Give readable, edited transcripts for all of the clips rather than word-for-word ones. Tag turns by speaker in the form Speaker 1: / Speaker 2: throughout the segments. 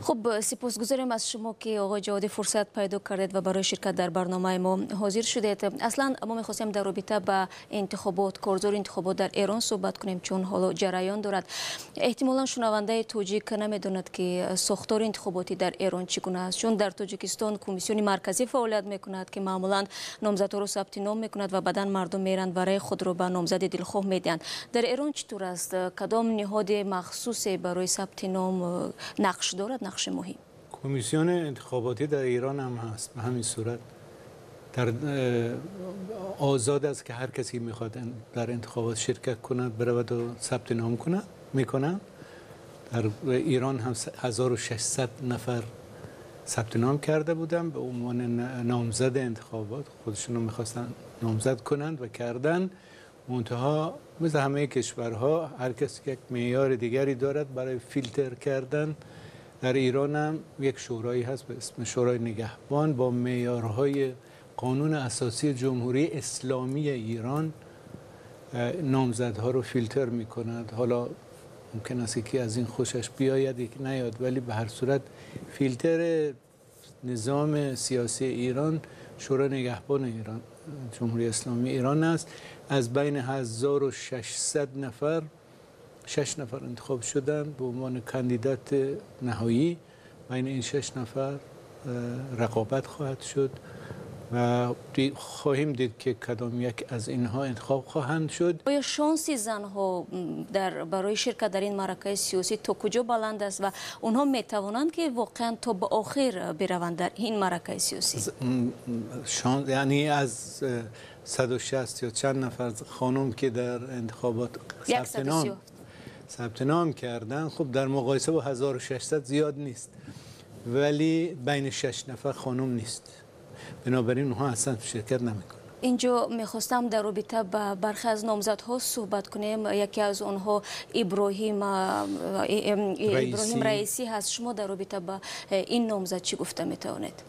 Speaker 1: خب سپاسگزاریم از شما که آقای جوادی فرصت پیدا کردید و برای شرکت در برنامه ما حاضر شدید. اصلا ما می‌خواستیم در رابطه با انتخابات، کارزار انتخابات در ایران صحبت کنیم چون حالا جریان دارد. احتمالاً شنونده تاجیک نمی‌داند که ساختار انتخاباتی در ایران چگونه است، چون در تاجیکستان کمیسیون مرکزی فعالیت می‌کند که معمولاً نامزدها را ثبت نام می‌کند و بعداً مردم میرند برای خود را به نامزد دلخواه می‌دهند. در ایران چطور است؟ کدام نهاد مخصوصی برای ثبت نام نقش دارد، نقش مهم؟
Speaker 2: کمیسیون انتخاباتی در ایران هم هست. به همین صورت در آزاد است که هر کسی میخواد در انتخابات شرکت کند برود و ثبت نام میکنه. در ایران هم 1600 نفر ثبت نام کرده بودن به عنوان نامزد انتخابات، خودشون رو میخواستن نامزد کنند و کردن. منتها مثل همه کشورها هر کسی یک معیار دیگری دارد برای فیلتر کردن. در ایران هم یک شورایی هست به اسم شورای نگهبان با معیارهای قانون اساسی جمهوری اسلامی ایران نامزدها رو فیلتر می کند. حالا ممکن است یکی از این خوشش بیاید یکی نیاد، ولی به هر صورت فیلتر نظام سیاسی ایران شورای نگهبان ایران جمهوری اسلامی ایران است. از بین 1600 نفر 6 نفر انتخاب شدند به عنوان کاندیدات نهایی. بین این 6 نفر رقابت خواهد شد و خواهیم دید که کدام یک از اینها انتخاب خواهند شد.
Speaker 1: آیا شانسی زنها برای شرکت در این معرکه سیاسی تا کجا بلند است و اونها میتوانند که واقعا تا به آخر بروند در این معرکه سیاسی؟
Speaker 2: یعنی از 160 یا چند نفر خانم که در انتخابات ثبت نام کردن، خب در مقایسه با 1600 زیاد نیست، ولی بین 6 نفر خانم نیست، بنابراین اونها اصلا شرکت نمیکنن.
Speaker 1: اینجا میخواستم در رابطه با برخی از نامزدها صحبت کنیم. یکی از اونها ابراهیم رئیسی هست. شما در رابطه با این نامزد چی گفته میتوانید؟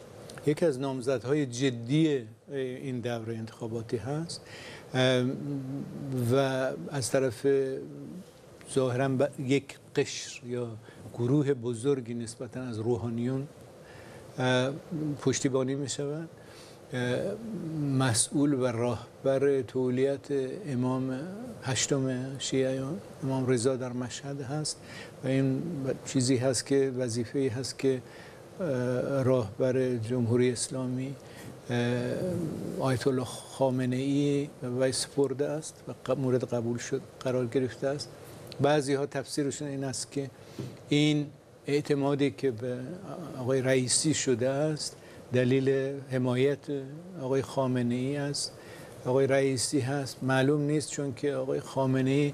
Speaker 2: یکی از نامزدهای جدی این دوره انتخاباتی هست و از طرف ظاهرا یک قشر یا گروه بزرگی نسبتا از روحانیون پشتیبانی می شود. مسئول و راهبر تولیت امام هشتم شیعیان امام رضا در مشهد هست و این چیزی هست که وظیفه‌ای هست که راهبر جمهوری اسلامی آیت الله خامنه ای و سپرده است و مورد قبول شد قرار گرفته است. بعضی ها تفسیرشون این است که این اعتمادی که به آقای رئیسی شده است دلیل حمایت آقای خامنه ای است. آقای رئیسی هست معلوم نیست، چون که آقای خامنه ای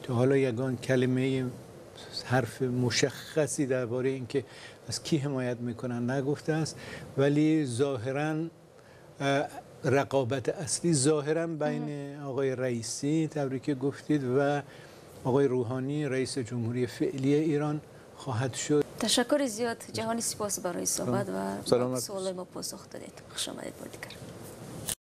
Speaker 2: تا حالا یگان کلمه حرف مشخصی درباره اینکه از کی حمایت میکنن نگفته است، ولی ظاهرا رقابت اصلی ظاهرا بین آقای رئیسی طوری که گفتید و آقای روحانی رئیس جمهوری فعلی ایران خواهد شد.
Speaker 1: تشکر زیاد جهانی، سپاس برای صحبت و سوال ما پاسخ دادید. خوش آمدید.